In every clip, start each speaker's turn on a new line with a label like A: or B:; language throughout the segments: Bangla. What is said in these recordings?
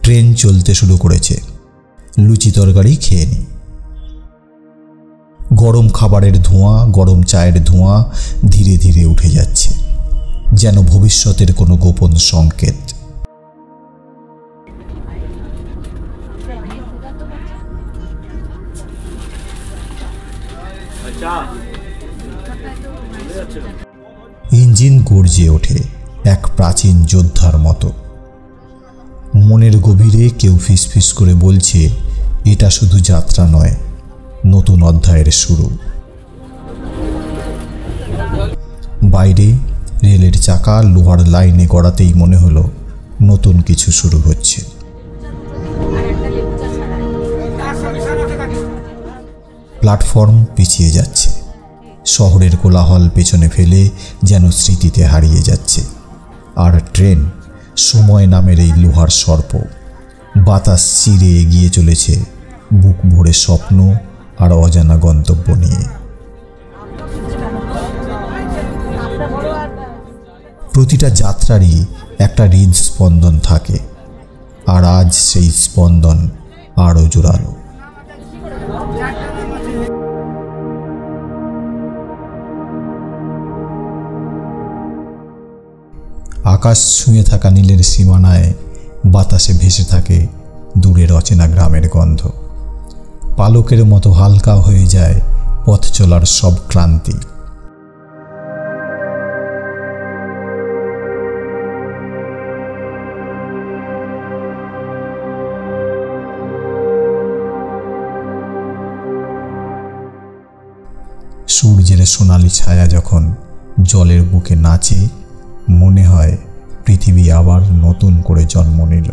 A: ট্রেন চলতে শুরু করেছে। লুচি তরকারি খেয়ে নি। গরম খাবারের ধোঁয়া, গরম চায়ের ধোঁয়া ধীরে ধীরে উঠে যাচ্ছে, যেন ভবিষ্যতের কোনো গোপন সংকেত। ইঞ্জিন গর্জে ওঠে এক প্রাচীন যোদ্ধার মতো। মনের গভীরে কেউ ফিসফিস করে বলছে, এটা শুধু যাত্রা নয়, নতুন অধ্যায়ের শুরু। বাইরে রেলের চাকা লোহার লাইনে গড়াতেই মনে হলো নতুন কিছু শুরু হচ্ছে। প্ল্যাটফর্ম পিছিয়ে যাচ্ছে, শহরের কোলাহল পেছনে ফেলে যেন স্মৃতিতে হারিয়ে যাচ্ছে। আর ট্রেন সময় নামের এই লোহার সর্প বাতাস চিরে এগিয়ে চলেছে বুক ভরে স্বপ্ন আর অজানা গন্তব্য নিয়ে। প্রতিটা যাত্রারই একটা হৃদস্পন্দন থাকে, আর আজ সেই স্পন্দন আরও জোরালো। আকাশ ছুঁয়ে থাকা নীলের সীমানায় বাতাসে ভেসে থাকে দূরের অচেনা গ্রামের গন্ধ। পালকের মতো হালকা হয়ে যায় পথ চলার সব ক্লান্তি। সূর্যের সোনালি ছায়া যখন জলের বুকে নাচে, মনে হয় পৃথিবী আবার নতুন করে জন্ম নিল।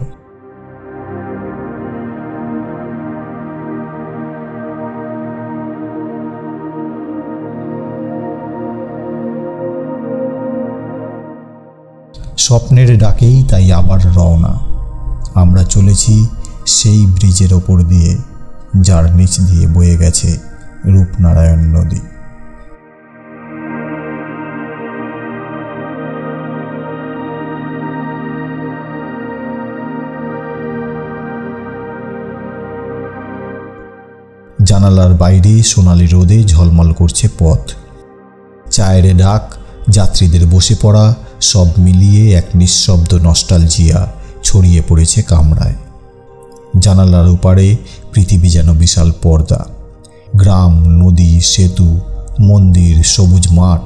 A: স্বপ্নের ডাকেই তাই আবার রওনা। আমরা চলেছি সেই ব্রিজের ওপর দিয়ে, যার নিচ দিয়ে বয়ে গেছে রূপনারায়ণ নদী। জানালার বাইরে সোনালি রোদে ঝলমল করছে পথ। চায়ের ডাক, যাত্রীদের বসে পড়া, সব মিলিয়ে এক নিঃশব্দ নস্টালজিয়া ছড়িয়ে পড়েছে কামরায়। জানালার ওপারে পৃথিবী যেন বিশাল পর্দা। গ্রাম, নদী, সেতু, মন্দির, সবুজ মাঠ।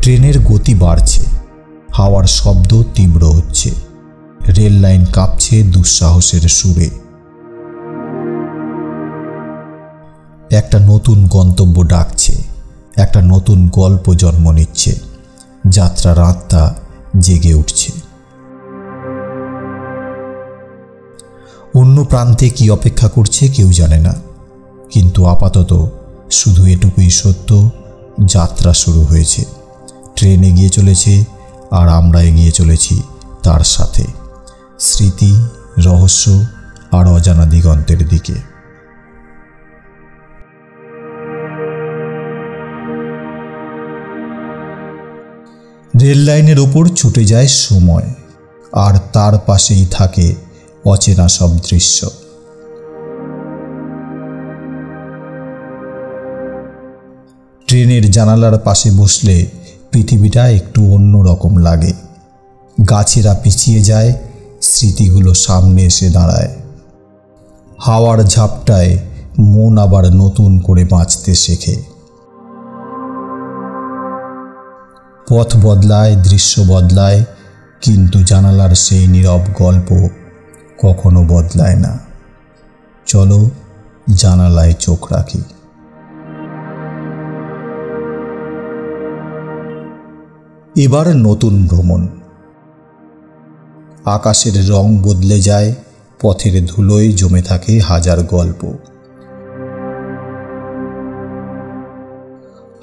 A: ট্রেনের গতি বাড়ছে, হাওয়ার শব্দ তীব্র হচ্ছে, রেল লাইন কাঁপছে দুঃসাহসের সুরে। একটা নতুন গন্তব্য ডাকছে, একটা নতুন গল্প জন্ম নিচ্ছে, যাত্রার আত্মা জেগে উঠছে। অন্য প্রান্তে কি অপেক্ষা করছে কেউ জানে না, কিন্তু আপাতত শুধু এটুকুই সত্য, যাত্রা শুরু হয়েছে। ট্রেন এগিয়ে চলেছে, আর আমরা এগিয়ে চলেছি তার সাথে, স্মৃতি, রহস্য আর অজানা দিগন্তের দিকে। রেল লাইনের ওপর ছুটে যায় সময়, আর তার পাশেই থাকে অচেনা সব দৃশ্য। ট্রেনের জানালার পাশে বসলে পৃথিবীটা একটু অন্যরকম লাগে। গাছেরা পিছিয়ে যায়, স্মৃতিগুলো সামনে এসে দাঁড়ায়। হাওয়ার ঝাপটায় মন আবার নতুন করে বাঁচতে শেখে। পথ বদলায়, দৃশ্য বদলায়, কিন্তু জানালার সেই নীরব গল্প কখনো বদলায় না। চলো জানালায় চোখ রাখি। এবার নতুন ভ্রমণ। আকাশের রং বদলে যায়, পথের ধুলোয় জমে থাকে হাজার গল্প।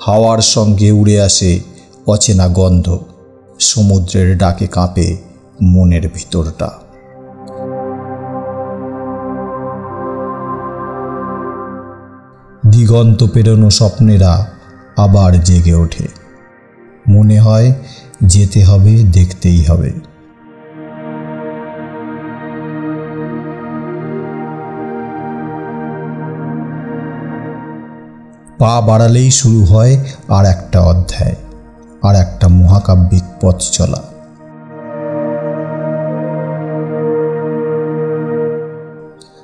A: হাওয়ার সঙ্গে উড়ে আসে অচেনা গন্ধ, সমুদ্রের ডাকে কাঁপে মনের ভিতরটা। দিগন্ত পেরোনো স্বপ্নেরা আবার জেগে ওঠে। মনে হয় যেতে হবে, দেখতেই হবে। পা বাড়ালেই শুরু হয় আর একটা অধ্যায়, আর একটা মহাকাব্যিক পথ চলা।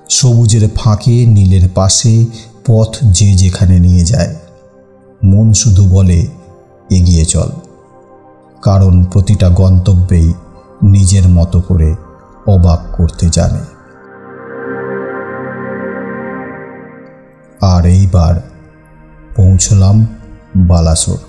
A: সবুজের ফাঁকে, নীলের পাশে পথ যে যেখানে নিয়ে যায়। মন শুধু বলে এগিয়ে চল, কারণ প্রতিটা গন্তব্যেই নিজের মতো করে অবাক করতে জানে। আর এইবার পৌঁছলাম বালাসোর।